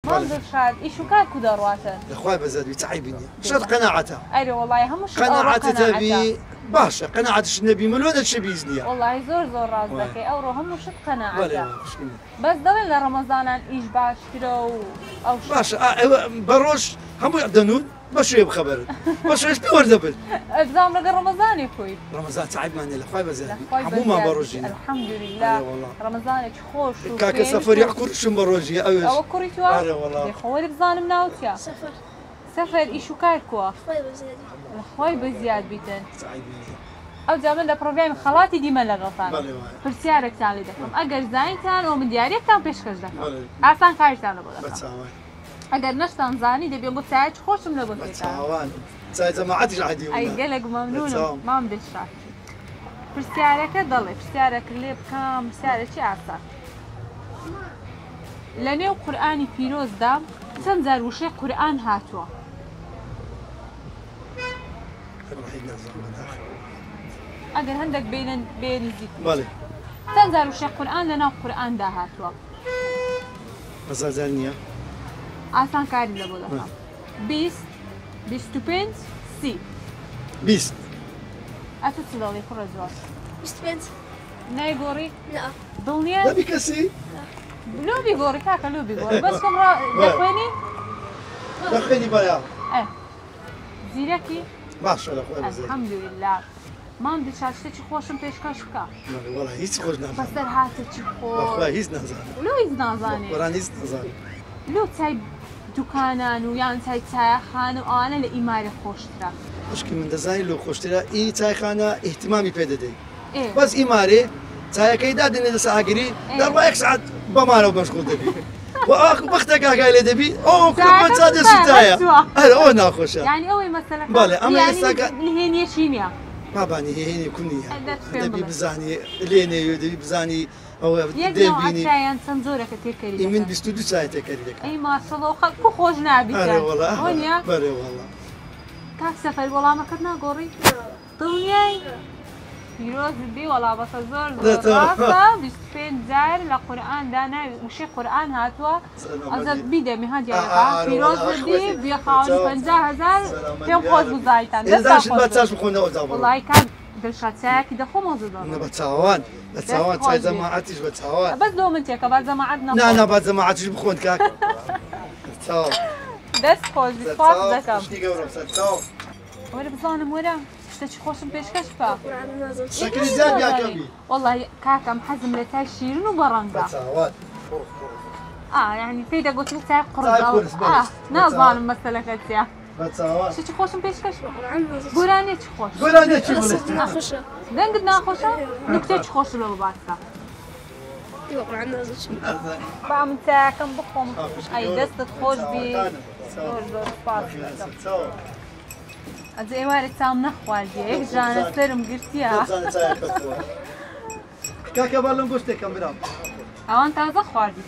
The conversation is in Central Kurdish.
مام دلشاد إيش وكان كدرواتن الأخوة بزاد بتعيبني شد قناعتها أيوة والله هم مش قناعتها تبي باشا قناعة النبي ملونة شبيزني والله زور رازك أورو هم مش قناعتها ولا بس ضل لرمضان إيش باش كده أو شو باشا بروش هم يعدنون بشوي بخبر بشوي ايش بيورد بل إبزام لقى رمضان يا خوي رمضان تعب ماني الأخوة بزاد عموما بروجينا الحمد لله رمضان خوش كاك سفر يحكر شو بروجي أو كوريتوا أره والله خوي بزان مناوتيا سفر إيش وكاركوا خوي بزيادة خوي بزياد بيتن تعبني أو جامل لبروبلم خالاتي ديما لغلطان بله فرسيارك تالي دكم أجر زاينتان ومن دياريك تام بيشكش دكم أصلا كارتان لبلا بتساوان أجر نشتان زاني دبي أقول ساعات خوشم لبلا بتساوان ساعة جماعتي عادي أي قلق ممنون ما مدش شاك فرسيارك ضلي فرسيارك اللي بكام فرسيارك شيء عصا لنيو قرآني فيروز دام تنزل وشي قرآن هاتوا أجر هندك بين الزيت بله تنزل وشي قرآن لنا قرآن دا هاتوا مزازانية آسان كاري لبولا بيست بيستوبنت سي بيست أتصدقي خرج بست بنت نايغوري لا دنيا لا بكسي لو بيغوري كاكا لو بيغوري بس كم را دخويني دخلني بلا زيركي باش ولا أخوة بزاد الحمد لله ما بدي شاشتي خوشم بيشكش بكا والله هيك خوش نازل بس هاتي أخوة خوش هيك نازل لو يزنازاني وراني هيك نازل لو تاي دكانان ويان تاي خانه وأنا لإيماري خوشترا مشكل من دزاين لو خوشترا إيه تاي خانة اهتمامي بيددي إيه بس إيماري تاي كيدا دنيا ساقري دار ما يكسعد بماله مشغول دبي وآخر وقتك قايل دبي أو كمان سادة ستايا هلا أو ناخوشة يعني أول مثلا بالي أما يعني يساق الهينية شيميا ما باني هي كونية دبي دبي بزاني ليني دبي بزاني أو يقنوا دبيني عشان تنزورك كتير كريم من بستوديو ساعتها كريدك أي ما شاء الله كو خوش نابي أره والله ونيا بله والله كاك سفر والله ما كنا قوري دنياي فيروز بي والله بس زور راسا بيستفيد زار لقرآن دانا وشي قرآن هاتوا أزد بيدا مهاد يا فيروز بي بيخاون 50,000 تيم خوش بزايتان إذا شو بتساش بخونا أوزابو والله كان دلشات ساكي دخو موزدان أنا بتساوان ساي جماعتيش بتساوان بس لو منتك بعد زماعتنا لا أنا بعد جماعتيش بخون كاك بتساوان دست خوش بفاق دكم شتي قورم بتساوان ولا بظانم ولا شتي خوشم بيشكش بقى قرآن نازل شكلي زاد يا كبي والله كاكا محزم لتاي شيرين وبرنقا بتساوان يعني تيدا قلت لك تاي تاي قرص قرص نازان مثلا كتيا بتساوان شتي خوشم بيشكش قرآن نازل قراني خوش قول أنا شو بقول ناخشة دنگ ناخوشا نكتة خوش لو باسا ايوه قرآن نازل بعمل تاكم بخم اي دست خوش بي زور سباس از ایوار تام نخواردی یک جان سرم گرتیا كاكا بالون قلت كم برام اوان تازه خواردی